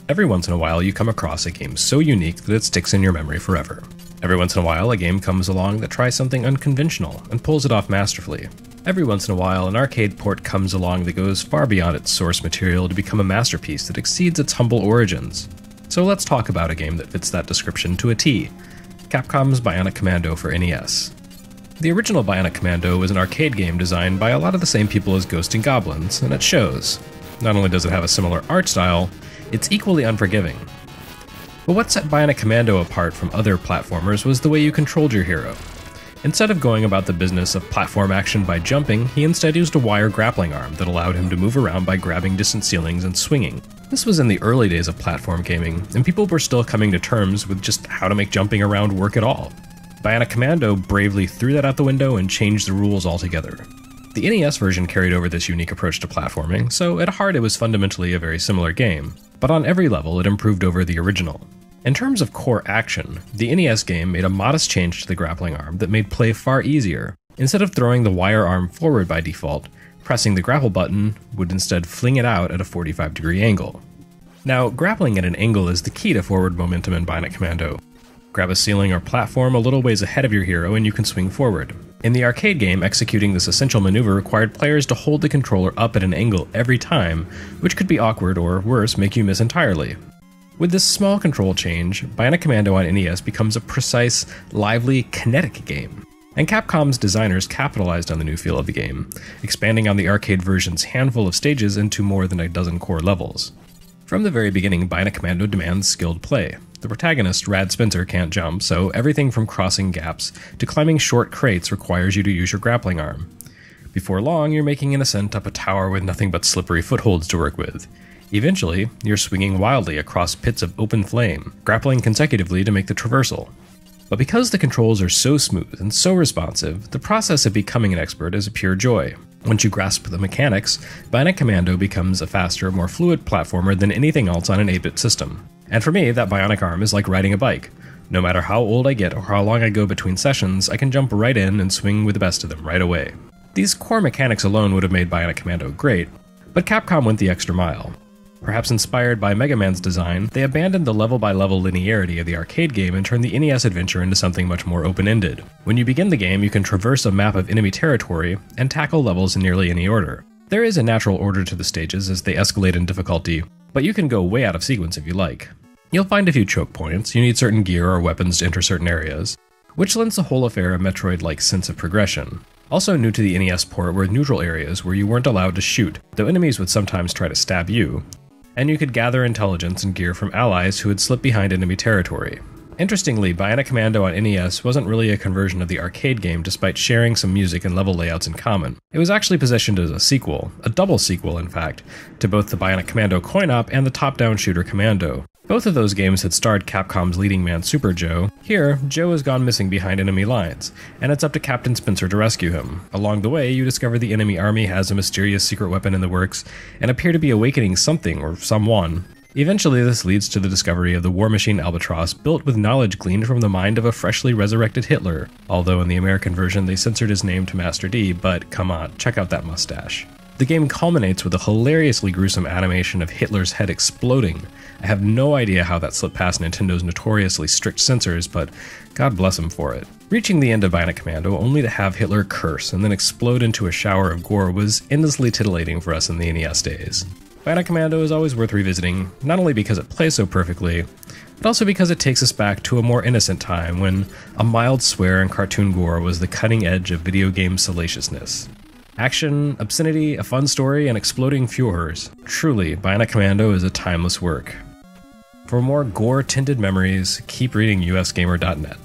Every once in a while you come across a game so unique that it sticks in your memory forever. Every once in a while a game comes along that tries something unconventional and pulls it off masterfully. Every once in a while an arcade port comes along that goes far beyond its source material to become a masterpiece that exceeds its humble origins. So let's talk about a game that fits that description to a T. Capcom's Bionic Commando for NES. The original Bionic Commando was an arcade game designed by a lot of the same people as Ghosts and Goblins, and it shows. Not only does it have a similar art style, it's equally unforgiving. But what set Bionic Commando apart from other platformers was the way you controlled your hero. Instead of going about the business of platform action by jumping, he instead used a wire grappling arm that allowed him to move around by grabbing distant ceilings and swinging. This was in the early days of platform gaming, and people were still coming to terms with just how to make jumping around work at all. Bionic Commando bravely threw that out the window and changed the rules altogether. The NES version carried over this unique approach to platforming, so at heart it was fundamentally a very similar game, but on every level it improved over the original. In terms of core action, the NES game made a modest change to the grappling arm that made play far easier. Instead of throwing the wire arm forward by default, pressing the grapple button would instead fling it out at a 45-degree angle. Now, grappling at an angle is the key to forward momentum in Bionic Commando. Grab a ceiling or platform a little ways ahead of your hero and you can swing forward. In the arcade game, executing this essential maneuver required players to hold the controller up at an angle every time, which could be awkward or, worse, make you miss entirely. With this small control change, Bionic Commando on NES becomes a precise, lively, kinetic game. And Capcom's designers capitalized on the new feel of the game, expanding on the arcade version's handful of stages into more than a dozen core levels. From the very beginning, Bionic Commando demands skilled play. The protagonist, Rad Spencer, can't jump, so everything from crossing gaps to climbing short crates requires you to use your grappling arm. Before long, you're making an ascent up a tower with nothing but slippery footholds to work with. Eventually, you're swinging wildly across pits of open flame, grappling consecutively to make the traversal. But because the controls are so smooth and so responsive, the process of becoming an expert is a pure joy. Once you grasp the mechanics, Bionic Commando becomes a faster, more fluid platformer than anything else on an 8-bit system. And for me, that bionic arm is like riding a bike. No matter how old I get or how long I go between sessions, I can jump right in and swing with the best of them right away. These core mechanics alone would have made Bionic Commando great, but Capcom went the extra mile. Perhaps inspired by Mega Man's design, they abandoned the level-by-level linearity of the arcade game and turned the NES adventure into something much more open-ended. When you begin the game, you can traverse a map of enemy territory and tackle levels in nearly any order. There is a natural order to the stages as they escalate in difficulty, but you can go way out of sequence if you like. You'll find a few choke points, you need certain gear or weapons to enter certain areas, which lends the whole affair a Metroid-like sense of progression. Also new to the NES port were neutral areas where you weren't allowed to shoot, though enemies would sometimes try to stab you, and you could gather intelligence and gear from allies who had slipped behind enemy territory. Interestingly, Bionic Commando on NES wasn't really a conversion of the arcade game despite sharing some music and level layouts in common. It was actually positioned as a sequel, a double sequel in fact, to both the Bionic Commando coin-op and the top-down shooter Commando. Both of those games had starred Capcom's leading man Super Joe. Here, Joe has gone missing behind enemy lines, and it's up to Captain Spencer to rescue him. Along the way, you discover the enemy army has a mysterious secret weapon in the works, and appear to be awakening something or someone. Eventually, this leads to the discovery of the war machine Albatross, built with knowledge gleaned from the mind of a freshly resurrected Hitler, although in the American version they censored his name to Master D, but come on, check out that mustache. The game culminates with a hilariously gruesome animation of Hitler's head exploding. I have no idea how that slipped past Nintendo's notoriously strict censors, but God bless him for it. Reaching the end of Bionic Commando only to have Hitler curse and then explode into a shower of gore was endlessly titillating for us in the NES days. Bionic Commando is always worth revisiting, not only because it plays so perfectly, but also because it takes us back to a more innocent time when a mild swear and cartoon gore was the cutting edge of video game salaciousness. Action, obscenity, a fun story, and exploding furors. Truly, Bionic Commando is a timeless work. For more gore-tinted memories, keep reading USgamer.net.